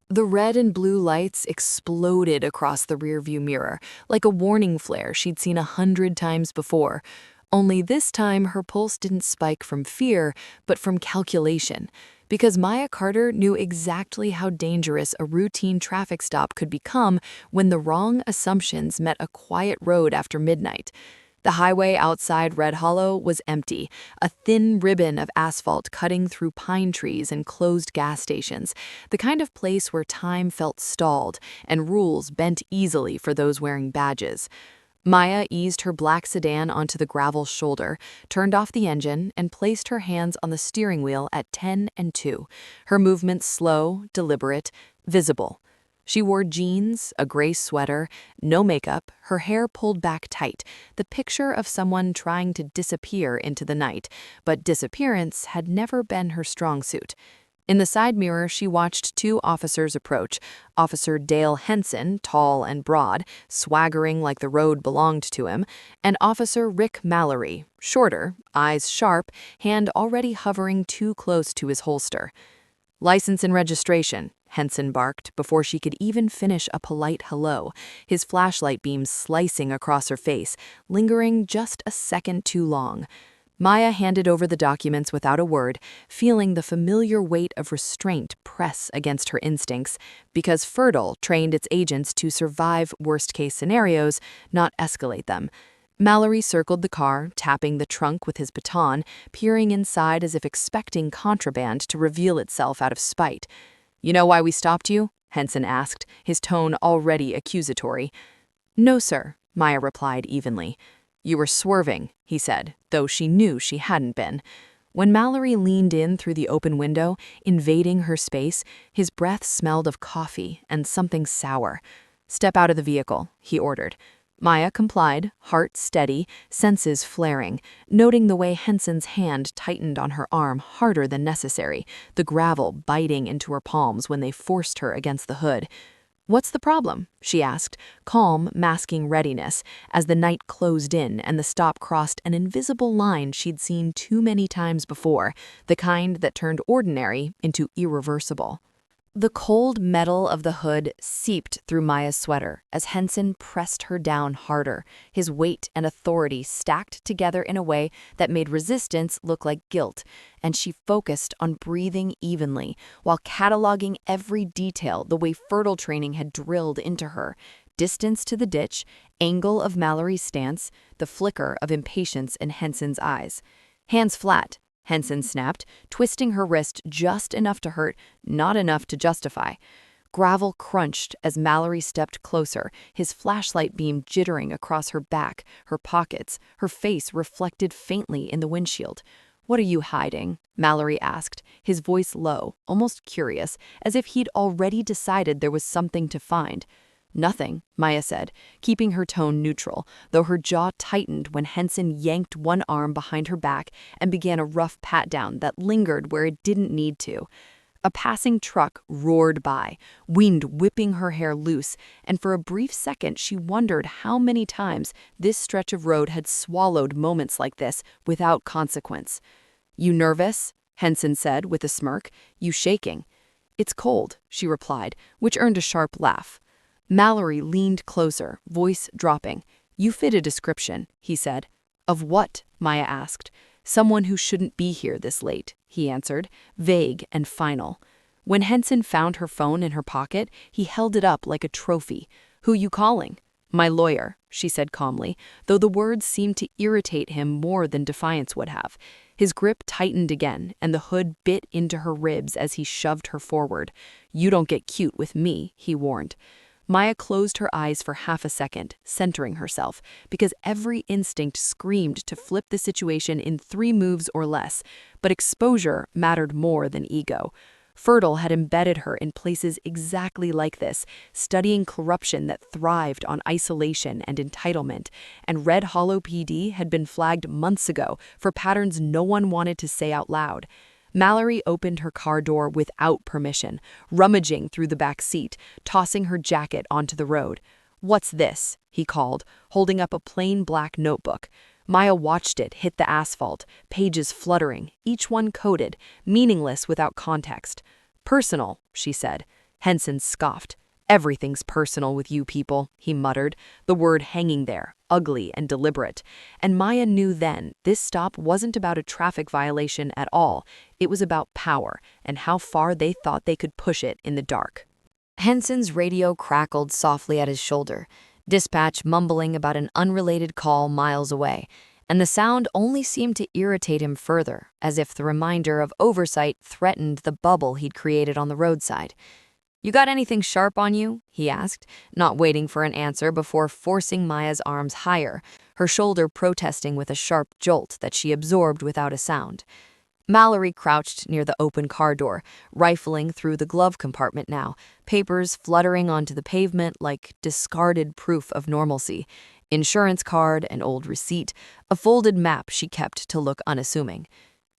The red and blue lights exploded across the rearview mirror, like a warning flare she'd seen 100 times before. Only this time her pulse didn't spike from fear, but from calculation. Because Maya Carter knew exactly how dangerous a routine traffic stop could become when the wrong assumptions met a quiet road after midnight. The highway outside Red Hollow was empty, a thin ribbon of asphalt cutting through pine trees and closed gas stations, the kind of place where time felt stalled and rules bent easily for those wearing badges. Maya eased her black sedan onto the gravel's shoulder, turned off the engine, and placed her hands on the steering wheel at 10 and 2, her movements slow, deliberate, visible. She wore jeans, a gray sweater, no makeup, her hair pulled back tight, the picture of someone trying to disappear into the night, but disappearance had never been her strong suit. In the side mirror, she watched two officers approach. Officer Dale Henson, tall and broad, swaggering like the road belonged to him, and Officer Rick Mallory, shorter, eyes sharp, hand already hovering too close to his holster. "License and registration," Henson barked before she could even finish a polite hello, his flashlight beam slicing across her face, lingering just a second too long. Maya handed over the documents without a word, feeling the familiar weight of restraint press against her instincts, because Fertile trained its agents to survive worst-case scenarios, not escalate them. Mallory circled the car, tapping the trunk with his baton, peering inside as if expecting contraband to reveal itself out of spite. "You know why we stopped you?" Henson asked, his tone already accusatory. "No, sir," Maya replied evenly. "You were swerving," he said, though she knew she hadn't been. When Mallory leaned in through the open window, invading her space, his breath smelled of coffee and something sour. "Step out of the vehicle," he ordered. Maya complied, heart steady, senses flaring, noting the way Henson's hand tightened on her arm harder than necessary, the gravel biting into her palms when they forced her against the hood. "What's the problem?" she asked, calm masking readiness, as the night closed in and the stop crossed an invisible line she'd seen too many times before, the kind that turned ordinary into irreversible. The cold metal of the hood seeped through Maya's sweater as Henson pressed her down harder, his weight and authority stacked together in a way that made resistance look like guilt, and she focused on breathing evenly while cataloging every detail the way Fertile training had drilled into her: distance to the ditch, angle of Mallory's stance, the flicker of impatience in Henson's eyes. "Hands flat," Henson snapped, twisting her wrist just enough to hurt, not enough to justify. Gravel crunched as Mallory stepped closer, his flashlight beam jittering across her back, her pockets, her face reflected faintly in the windshield. "What are you hiding?" Mallory asked, his voice low, almost curious, as if he'd already decided there was something to find. "Nothing," Maya said, keeping her tone neutral, though her jaw tightened when Henson yanked one arm behind her back and began a rough pat-down that lingered where it didn't need to. A passing truck roared by, wind whipping her hair loose, and for a brief second she wondered how many times this stretch of road had swallowed moments like this without consequence. "You nervous?" Henson said with a smirk. "You shaking?" "It's cold," she replied, which earned a sharp laugh. Mallory leaned closer, voice dropping. "You fit a description," he said. "Of what?" Maya asked. "Someone who shouldn't be here this late," he answered, vague and final. When Henson found her phone in her pocket, he held it up like a trophy. "Who you calling?" "My lawyer," she said calmly, though the words seemed to irritate him more than defiance would have. His grip tightened again, and the hood bit into her ribs as he shoved her forward. "You don't get cute with me," he warned. Maya closed her eyes for half a second, centering herself, because every instinct screamed to flip the situation in 3 moves or less, but exposure mattered more than ego. Fertile had embedded her in places exactly like this, studying corruption that thrived on isolation and entitlement, and Red Hollow PD had been flagged months ago for patterns no one wanted to say out loud. Mallory opened her car door without permission, rummaging through the back seat, tossing her jacket onto the road. "What's this?" he called, holding up a plain black notebook. Maya watched it hit the asphalt, pages fluttering, each one coded, meaningless without context. "Personal," she said. Henson scoffed. "Everything's personal with you people," he muttered, the word hanging there, ugly and deliberate. And Maya knew then this stop wasn't about a traffic violation at all. It was about power and how far they thought they could push it in the dark. Henson's radio crackled softly at his shoulder, dispatch mumbling about an unrelated call miles away, and the sound only seemed to irritate him further, as if the reminder of oversight threatened the bubble he'd created on the roadside. "You got anything sharp on you?" he asked, not waiting for an answer before forcing Maya's arms higher, her shoulder protesting with a sharp jolt that she absorbed without a sound. Mallory crouched near the open car door, rifling through the glove compartment now, papers fluttering onto the pavement like discarded proof of normalcy. Insurance card, an old receipt, a folded map she kept to look unassuming.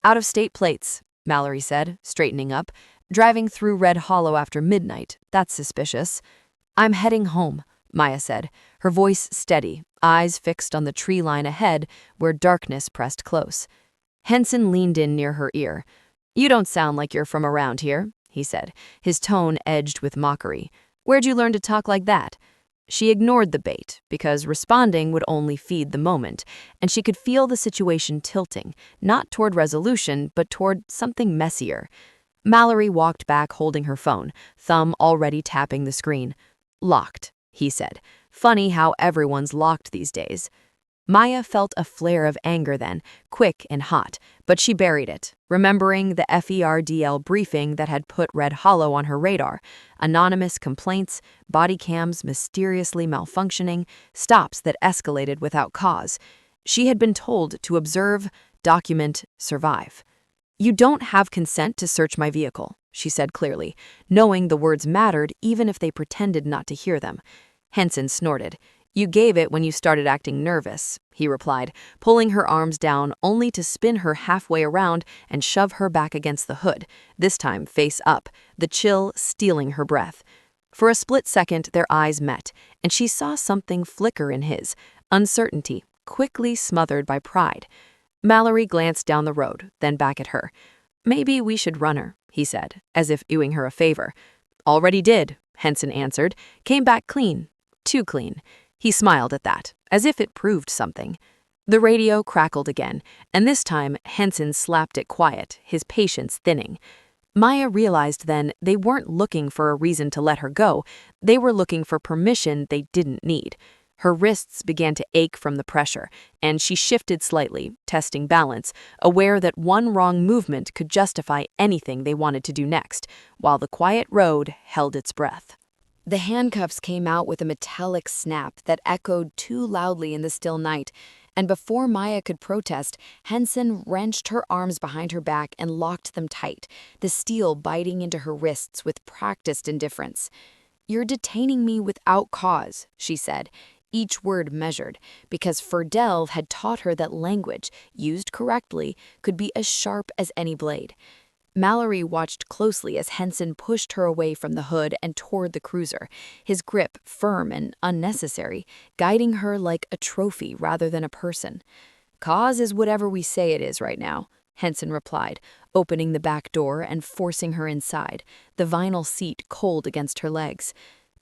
"Out-of-state plates," Mallory said, straightening up. "Driving through Red Hollow after midnight. That's suspicious." "I'm heading home," Maya said, her voice steady, eyes fixed on the tree line ahead where darkness pressed close. Henson leaned in near her ear. "You don't sound like you're from around here," he said, his tone edged with mockery. "Where'd you learn to talk like that?" She ignored the bait, because responding would only feed the moment, and she could feel the situation tilting, not toward resolution, but toward something messier. Mallory walked back holding her phone, thumb already tapping the screen. "Locked," he said. "Funny how everyone's locked these days." Maya felt a flare of anger then, quick and hot, but she buried it, remembering the FERDL briefing that had put Red Hollow on her radar. Anonymous complaints, body cams mysteriously malfunctioning, stops that escalated without cause. She had been told to observe, document, survive. "You don't have consent to search my vehicle," she said clearly, knowing the words mattered even if they pretended not to hear them. Henson snorted. "You gave it when you started acting nervous," he replied, pulling her arms down only to spin her halfway around and shove her back against the hood, this time face up, the chill stealing her breath. For a split second, their eyes met, and she saw something flicker in his, uncertainty, quickly smothered by pride. Mallory glanced down the road, then back at her. "Maybe we should run her," he said, as if doing her a favor. "Already did," Henson answered. "Came back clean. Too clean." He smiled at that, as if it proved something. The radio crackled again, and this time Henson slapped it quiet, his patience thinning. Maya realized then they weren't looking for a reason to let her go. They were looking for permission they didn't need. Her wrists began to ache from the pressure, and she shifted slightly, testing balance, aware that one wrong movement could justify anything they wanted to do next, while the quiet road held its breath. The handcuffs came out with a metallic snap that echoed too loudly in the still night, and before Maya could protest, Henson wrenched her arms behind her back and locked them tight, the steel biting into her wrists with practiced indifference. "You're detaining me without cause," she said, each word measured, because Ferdel had taught her that language, used correctly, could be as sharp as any blade. Mallory watched closely as Henson pushed her away from the hood and toward the cruiser, his grip firm and unnecessary, guiding her like a trophy rather than a person. "Cause is whatever we say it is right now," Henson replied, opening the back door and forcing her inside, the vinyl seat cold against her legs.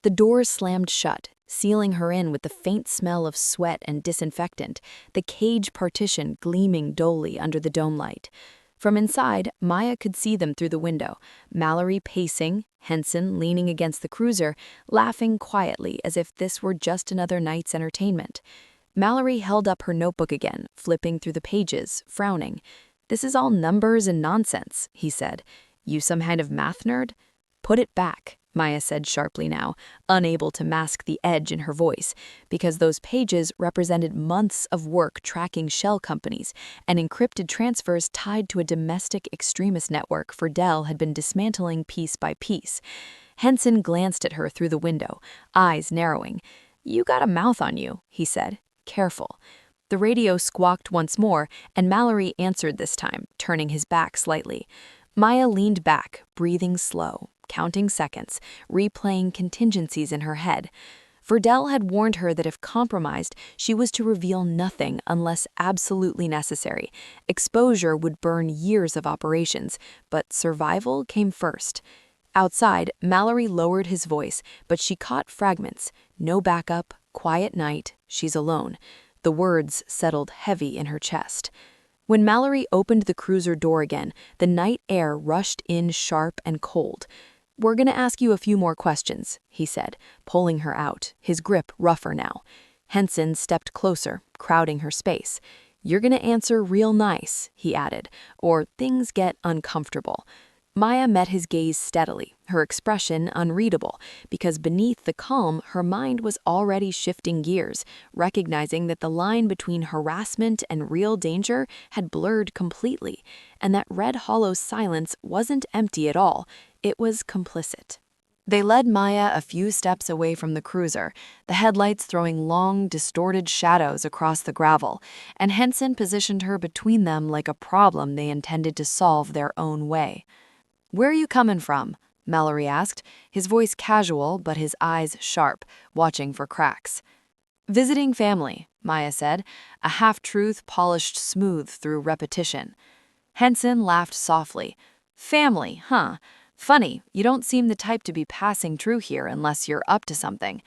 The door slammed shut, sealing her in with the faint smell of sweat and disinfectant, the cage partition gleaming dully under the dome light. From inside, Maya could see them through the window, Mallory pacing, Henson leaning against the cruiser, laughing quietly as if this were just another night's entertainment. Mallory held up her notebook again, flipping through the pages, frowning. "This is all numbers and nonsense," he said. "You some kind of math nerd?" "Put it back," Maya said sharply now, unable to mask the edge in her voice, because those pages represented months of work tracking shell companies and encrypted transfers tied to a domestic extremist network Ferdel had been dismantling piece by piece. Henson glanced at her through the window, eyes narrowing. "You got a mouth on you," he said. "Careful." The radio squawked once more, and Mallory answered this time, turning his back slightly. Maya leaned back, breathing slow, counting seconds, replaying contingencies in her head. Ferdel had warned her that if compromised, she was to reveal nothing unless absolutely necessary. Exposure would burn years of operations, but survival came first. Outside, Mallory lowered his voice, but she caught fragments. No backup, quiet night, she's alone. The words settled heavy in her chest. When Mallory opened the cruiser door again, the night air rushed in sharp and cold. "We're gonna ask you a few more questions," he said, pulling her out, his grip rougher now. Henson stepped closer, crowding her space. "You're gonna answer real nice," he added, "or things get uncomfortable." Maya met his gaze steadily, her expression unreadable, because beneath the calm, her mind was already shifting gears, recognizing that the line between harassment and real danger had blurred completely, and that Red Hollow's silence wasn't empty at all, it was complicit. They led Maya a few steps away from the cruiser, the headlights throwing long, distorted shadows across the gravel, and Henson positioned her between them like a problem they intended to solve their own way. "Where are you coming from?" Mallory asked, his voice casual but his eyes sharp, watching for cracks. "Visiting family," Maya said, a half-truth polished smooth through repetition. Henson laughed softly. "Family, huh? Funny, you don't seem the type to be passing through here unless you're up to something."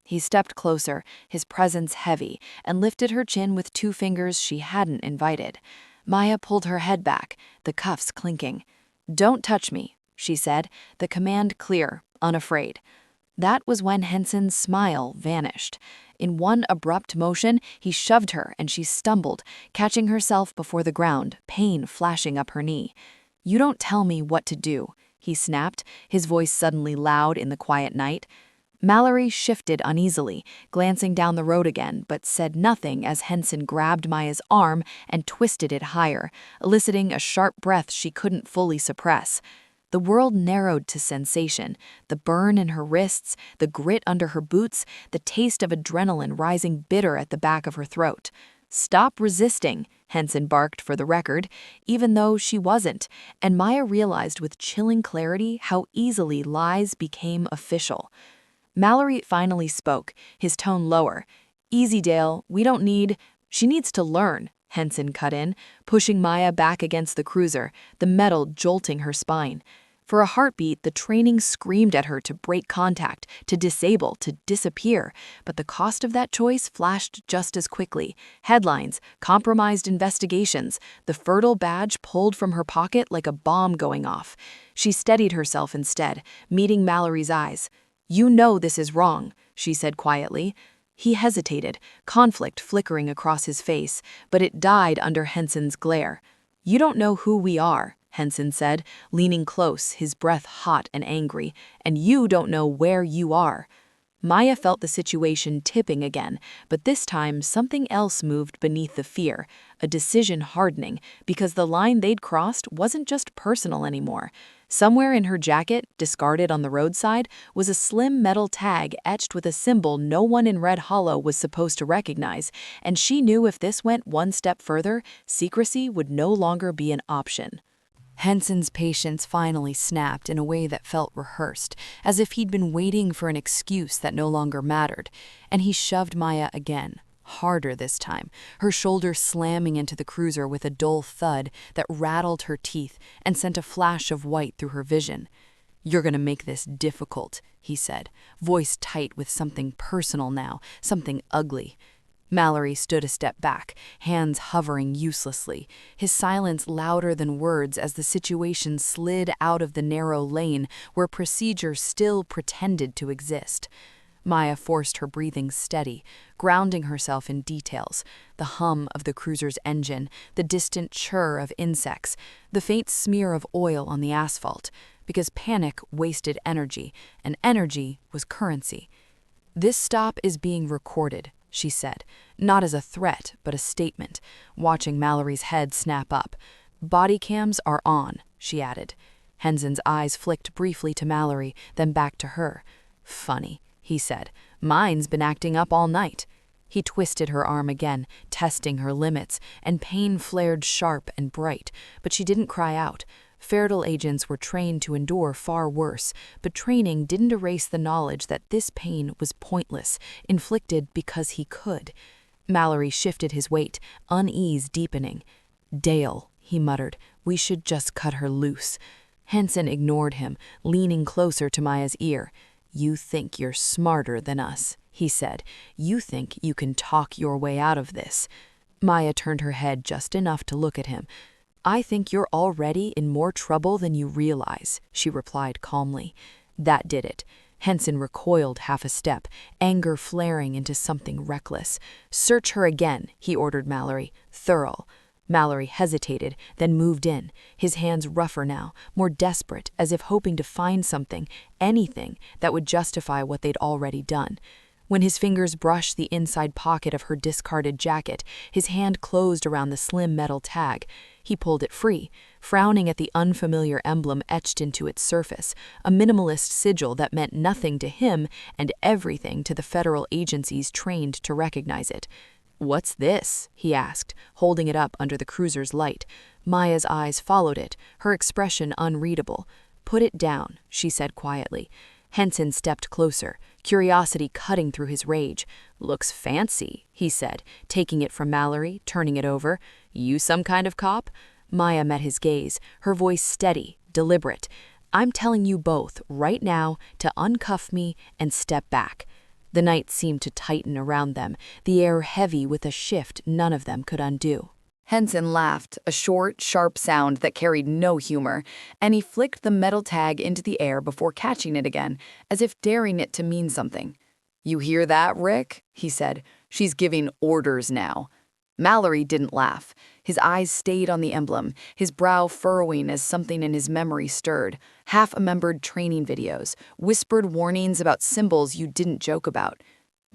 He stepped closer, his presence heavy, and lifted her chin with two fingers she hadn't invited. Maya pulled her head back, the cuffs clinking. "Don't touch me," she said, the command clear, unafraid. That was when Henson's smile vanished. In one abrupt motion, he shoved her and she stumbled, catching herself before the ground, pain flashing up her knee. "You don't tell me what to do," he snapped, his voice suddenly loud in the quiet night. Mallory shifted uneasily, glancing down the road again, but said nothing as Henson grabbed Maya's arm and twisted it higher, eliciting a sharp breath she couldn't fully suppress. The world narrowed to sensation, the burn in her wrists, the grit under her boots, the taste of adrenaline rising bitter at the back of her throat. "Stop resisting," Henson barked for the record, even though she wasn't, and Maya realized with chilling clarity how easily lies became official. Mallory finally spoke, his tone lower. "Easy, Dale, we don't need—" "She needs to learn," Henson cut in, pushing Maya back against the cruiser, the metal jolting her spine. For a heartbeat, the training screamed at her to break contact, to disable, to disappear, but the cost of that choice flashed just as quickly. Headlines, compromised investigations, the fertile badge pulled from her pocket like a bomb going off. She steadied herself instead, meeting Mallory's eyes. "You know this is wrong," she said quietly. He hesitated, conflict flickering across his face, but it died under Henson's glare. "You don't know who we are," Henson said, leaning close, his breath hot and angry, "and you don't know where you are." Maya felt the situation tipping again, but this time something else moved beneath the fear, a decision hardening, because the line they'd crossed wasn't just personal anymore. Somewhere in her jacket, discarded on the roadside, was a slim metal tag etched with a symbol no one in Red Hollow was supposed to recognize, and she knew if this went one step further, secrecy would no longer be an option. Henson's patience finally snapped in a way that felt rehearsed, as if he'd been waiting for an excuse that no longer mattered, and he shoved Maya again, harder this time, her shoulder slamming into the cruiser with a dull thud that rattled her teeth and sent a flash of white through her vision. "You're gonna make this difficult," he said, voice tight with something personal now, something ugly. Mallory stood a step back, hands hovering uselessly, his silence louder than words as the situation slid out of the narrow lane where procedure still pretended to exist. Maya forced her breathing steady, grounding herself in details, the hum of the cruiser's engine, the distant chirr of insects, the faint smear of oil on the asphalt, because panic wasted energy, and energy was currency. "This stop is being recorded," she said, not as a threat, but a statement, watching Mallory's head snap up. "Body cams are on," she added. Henson's eyes flicked briefly to Mallory, then back to her. "Funny," he said. "Mine's been acting up all night." He twisted her arm again, testing her limits, and pain flared sharp and bright, but she didn't cry out. Feral agents were trained to endure far worse, but training didn't erase the knowledge that this pain was pointless, inflicted because he could. Mallory shifted his weight, unease deepening. "Dale," he muttered, "we should just cut her loose." Henson ignored him, leaning closer to Maya's ear. "You think you're smarter than us," he said. "You think you can talk your way out of this." Maya turned her head just enough to look at him. "I think you're already in more trouble than you realize," she replied calmly. That did it. Henson recoiled half a step, anger flaring into something reckless. "Search her again," he ordered Mallory. "Thorough." Mallory hesitated, then moved in, his hands rougher now, more desperate, as if hoping to find something, anything, that would justify what they'd already done. When his fingers brushed the inside pocket of her discarded jacket, his hand closed around the slim metal tag. He pulled it free, frowning at the unfamiliar emblem etched into its surface, a minimalist sigil that meant nothing to him and everything to the federal agencies trained to recognize it. "What's this?" he asked, holding it up under the cruiser's light. Maya's eyes followed it, her expression unreadable. "Put it down," she said quietly. Henson stepped closer, curiosity cutting through his rage. "Looks fancy," he said, taking it from Mallory, turning it over. "You some kind of cop?" Maya met his gaze, her voice steady, deliberate. "I'm telling you both, right now, to uncuff me and step back." The night seemed to tighten around them, the air heavy with a shift none of them could undo. Henson laughed, a short, sharp sound that carried no humor, and he flicked the metal tag into the air before catching it again, as if daring it to mean something. "You hear that, Rick?" he said. "She's giving orders now." Mallory didn't laugh. His eyes stayed on the emblem, his brow furrowing as something in his memory stirred. Half-remembered training videos, whispered warnings about symbols you didn't joke about.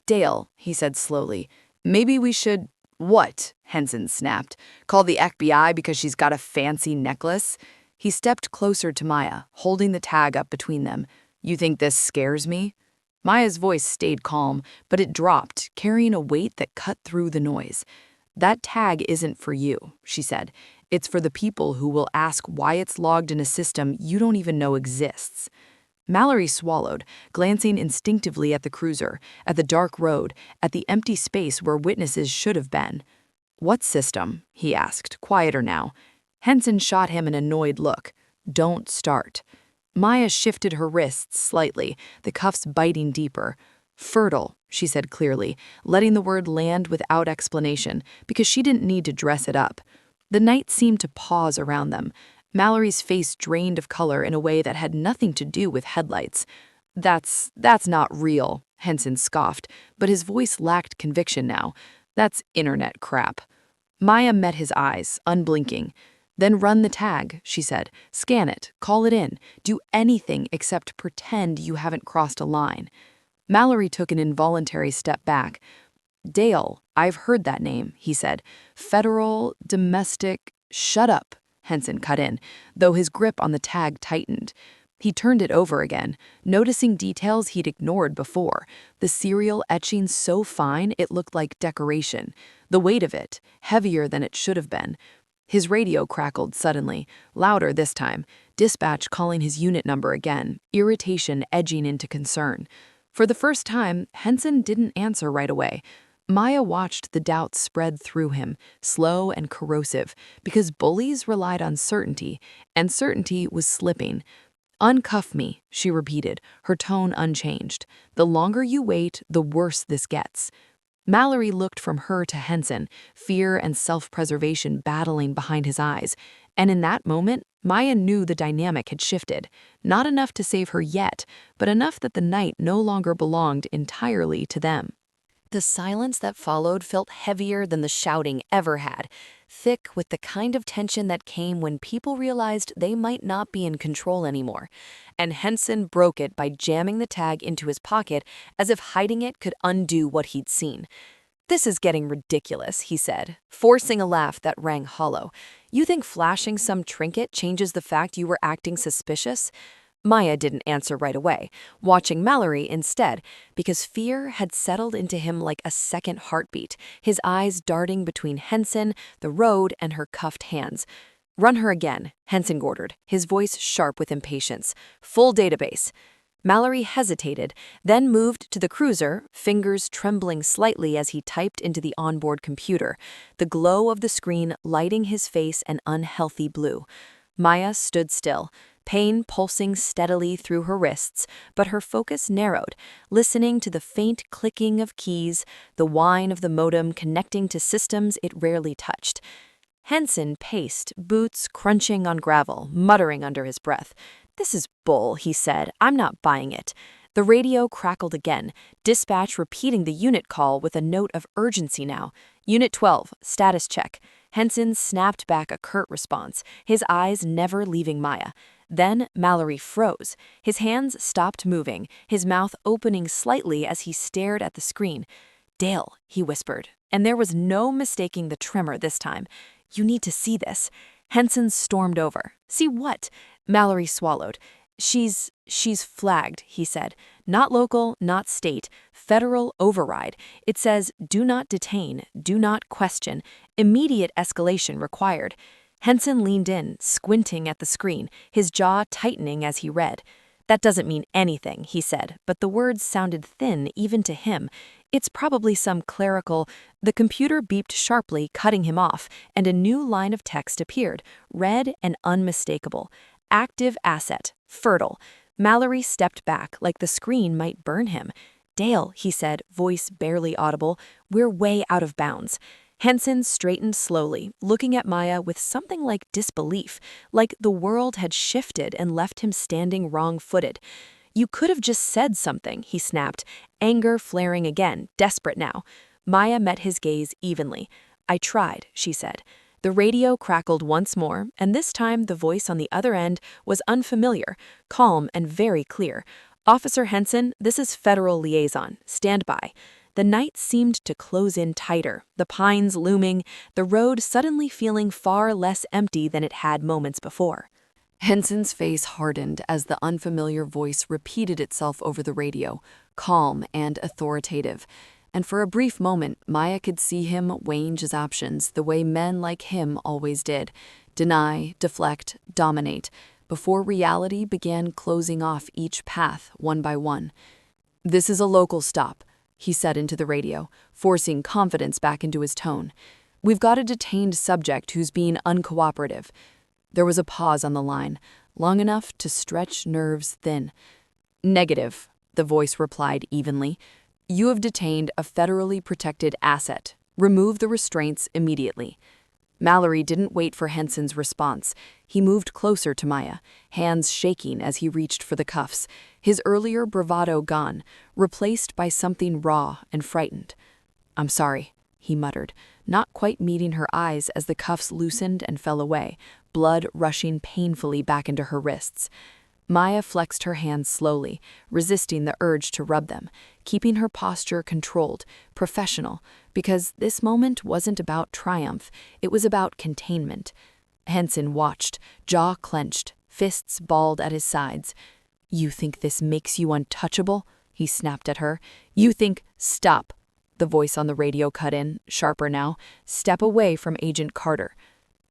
"Dale," he said slowly, "maybe we should—" "What?" Henson snapped. "Call the FBI because she's got a fancy necklace?" He stepped closer to Maya, holding the tag up between them. "You think this scares me?" Maya's voice stayed calm, but it dropped, carrying a weight that cut through the noise. "That tag isn't for you," she said. "It's for the people who will ask why it's logged in a system you don't even know exists." Mallory swallowed, glancing instinctively at the cruiser, at the dark road, at the empty space where witnesses should have been. "What system?" he asked, quieter now. Henson shot him an annoyed look. "Don't start." Maya shifted her wrists slightly, the cuffs biting deeper. "Fertile," she said clearly, letting the word land without explanation, because she didn't need to dress it up. The night seemed to pause around them. Mallory's face drained of color in a way that had nothing to do with headlights. That's not real," Henson scoffed, but his voice lacked conviction now. "That's internet crap." Maya met his eyes, unblinking. "Then run the tag," she said. "Scan it, call it in, do anything except pretend you haven't crossed a line." Mallory took an involuntary step back. "Dale, I've heard that name," he said. "Federal, domestic—" "Shut up," Henson cut in, though his grip on the tag tightened. He turned it over again, noticing details he'd ignored before, the serial etching so fine it looked like decoration, the weight of it, heavier than it should have been. His radio crackled suddenly, louder this time, dispatch calling his unit number again, irritation edging into concern. For the first time, Henson didn't answer right away. Maya watched the doubt spread through him, slow and corrosive, because bullies relied on certainty, and certainty was slipping. "Uncuff me," she repeated, her tone unchanged. "The longer you wait, the worse this gets." Mallory looked from her to Henson, fear and self-preservation battling behind his eyes. And in that moment, Maya knew the dynamic had shifted. Not enough to save her yet, but enough that the night no longer belonged entirely to them. The silence that followed felt heavier than the shouting ever had, thick with the kind of tension that came when people realized they might not be in control anymore. And Henson broke it by jamming the tag into his pocket as if hiding it could undo what he'd seen. "This is getting ridiculous," he said, forcing a laugh that rang hollow. "You think flashing some trinket changes the fact you were acting suspicious?" Maya didn't answer right away, watching Mallory instead, because fear had settled into him like a second heartbeat, his eyes darting between Henson, the road, and her cuffed hands. "Run her again," Henson ordered, his voice sharp with impatience. "Full database." Mallory hesitated, then moved to the cruiser, fingers trembling slightly as he typed into the onboard computer, the glow of the screen lighting his face an unhealthy blue. Maya stood still. pain pulsing steadily through her wrists, but her focus narrowed, listening to the faint clicking of keys, the whine of the modem connecting to systems it rarely touched. Henson paced, boots crunching on gravel, muttering under his breath. "This is bull," he said. "I'm not buying it." The radio crackled again, dispatch repeating the unit call with a note of urgency now. "Unit 12, status check." Henson snapped back a curt response, his eyes never leaving Maya. Then Mallory froze. His hands stopped moving, his mouth opening slightly as he stared at the screen. "Dale," he whispered, and there was no mistaking the tremor this time. "You need to see this." Henson stormed over. "See what?" Mallory swallowed. She's flagged," he said. "Not local, not state, federal override. It says, do not detain, do not question, immediate escalation required." Henson leaned in, squinting at the screen, his jaw tightening as he read. "That doesn't mean anything," he said, but the words sounded thin even to him. "It's probably some clerical—" The computer beeped sharply, cutting him off, and a new line of text appeared, red and unmistakable. "Active asset, fertile." Mallory stepped back, like the screen might burn him. "Dale," he said, voice barely audible, "we're way out of bounds." Henson straightened slowly, looking at Maya with something like disbelief, like the world had shifted and left him standing wrong-footed. "You could have just said something," he snapped, anger flaring again, desperate now. Maya met his gaze evenly. "I tried," she said. The radio crackled once more, and this time the voice on the other end was unfamiliar, calm and very clear. "Officer Henson, this is Federal Liaison. Stand by." The night seemed to close in tighter, the pines looming, the road suddenly feeling far less empty than it had moments before. Henson's face hardened as the unfamiliar voice repeated itself over the radio, calm and authoritative. And for a brief moment, Maya could see him weighing his options the way men like him always did: deny, deflect, dominate, before reality began closing off each path one by one. "This is a local stop," he said into the radio, forcing confidence back into his tone. "We've got a detained subject who's being uncooperative." There was a pause on the line, long enough to stretch nerves thin. "Negative," the voice replied evenly. "You have detained a federally protected asset. Remove the restraints immediately." Mallory didn't wait for Henson's response. He moved closer to Maya, hands shaking as he reached for the cuffs, his earlier bravado gone, replaced by something raw and frightened. "I'm sorry," he muttered, not quite meeting her eyes as the cuffs loosened and fell away, blood rushing painfully back into her wrists. Maya flexed her hands slowly, resisting the urge to rub them, keeping her posture controlled, professional, because this moment wasn't about triumph, it was about containment. Henson watched, jaw clenched, fists balled at his sides. "You think this makes you untouchable?" he snapped at her. "You think—" "Stop!" The voice on the radio cut in, sharper now. "Step away from Agent Carter."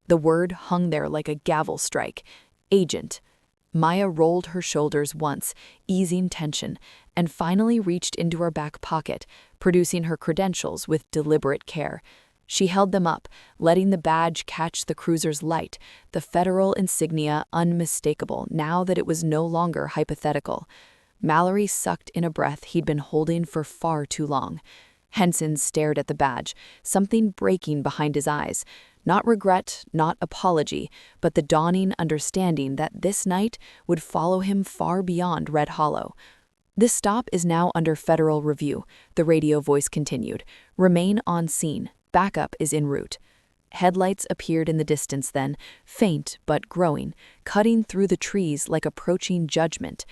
The word hung there like a gavel strike. Agent. Maya rolled her shoulders once, easing tension, and finally reached into her back pocket, producing her credentials with deliberate care. She held them up, letting the badge catch the cruiser's light, the federal insignia unmistakable now that it was no longer hypothetical. Mallory sucked in a breath he'd been holding for far too long. Henson stared at the badge, something breaking behind his eyes. Not regret, not apology, but the dawning understanding that this night would follow him far beyond Red Hollow. "This stop is now under federal review," the radio voice continued. "Remain on scene. Backup is en route." Headlights appeared in the distance then, faint but growing, cutting through the trees like approaching judgment.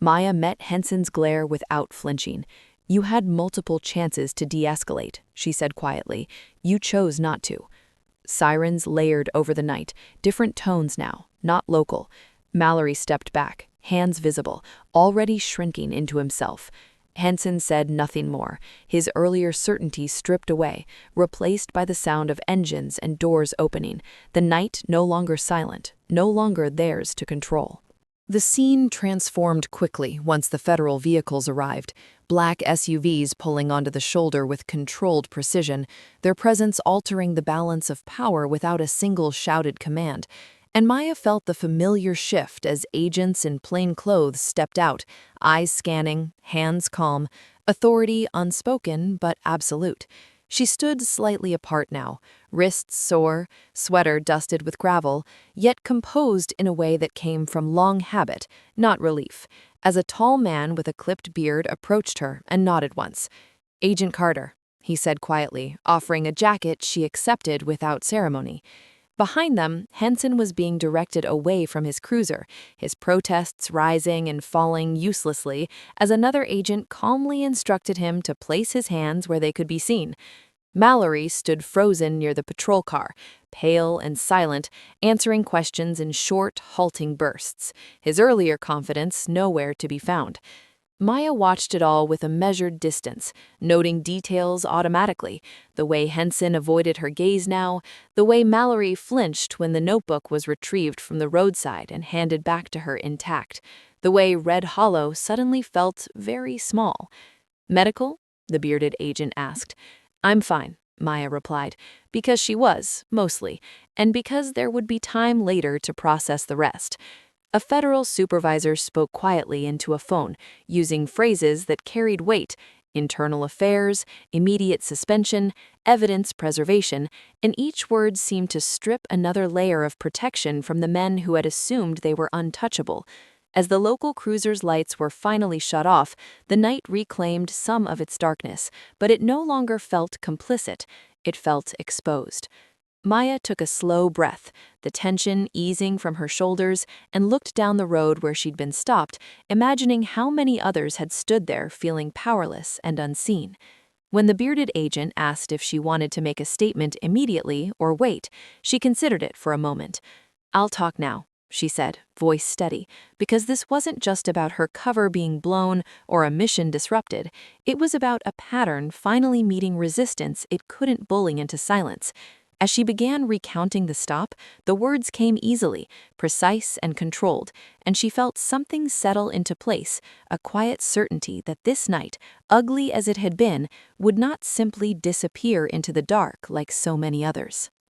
Maya met Henson's glare without flinching. "You had multiple chances to de-escalate," she said quietly. "You chose not to." Sirens layered over the night, different tones now, not local. Mallory stepped back, hands visible, already shrinking into himself. Henson said nothing more, his earlier certainty stripped away, replaced by the sound of engines and doors opening, the night no longer silent, no longer theirs to control. The scene transformed quickly once the federal vehicles arrived, black SUVs pulling onto the shoulder with controlled precision, their presence altering the balance of power without a single shouted command. And Maya felt the familiar shift as agents in plain clothes stepped out, eyes scanning, hands calm, authority unspoken but absolute. She stood slightly apart now, wrists sore, sweater dusted with gravel, yet composed in a way that came from long habit, not relief, as a tall man with a clipped beard approached her and nodded once. "Agent Carter," he said quietly, offering a jacket she accepted without ceremony. Behind them, Henson was being directed away from his cruiser, his protests rising and falling uselessly as another agent calmly instructed him to place his hands where they could be seen. Mallory stood frozen near the patrol car, pale and silent, answering questions in short, halting bursts, his earlier confidence nowhere to be found. Maya watched it all with a measured distance, noting details automatically, the way Henson avoided her gaze now, the way Mallory flinched when the notebook was retrieved from the roadside and handed back to her intact, the way Red Hollow suddenly felt very small. "Medical?" the bearded agent asked. "I'm fine," Maya replied, because she was, mostly, and because there would be time later to process the rest. A federal supervisor spoke quietly into a phone, using phrases that carried weight: internal affairs, immediate suspension, evidence preservation, and each word seemed to strip another layer of protection from the men who had assumed they were untouchable. As the local cruiser's lights were finally shut off, the night reclaimed some of its darkness, but it no longer felt complicit. It felt exposed. Maya took a slow breath, the tension easing from her shoulders, and looked down the road where she'd been stopped, imagining how many others had stood there feeling powerless and unseen. When the bearded agent asked if she wanted to make a statement immediately or wait, she considered it for a moment. "I'll talk now," she said, voice steady, because this wasn't just about her cover being blown or a mission disrupted. It was about a pattern finally meeting resistance it couldn't bully into silence. As she began recounting the stop, the words came easily, precise and controlled, and she felt something settle into place, a quiet certainty that this night, ugly as it had been, would not simply disappear into the dark like so many others.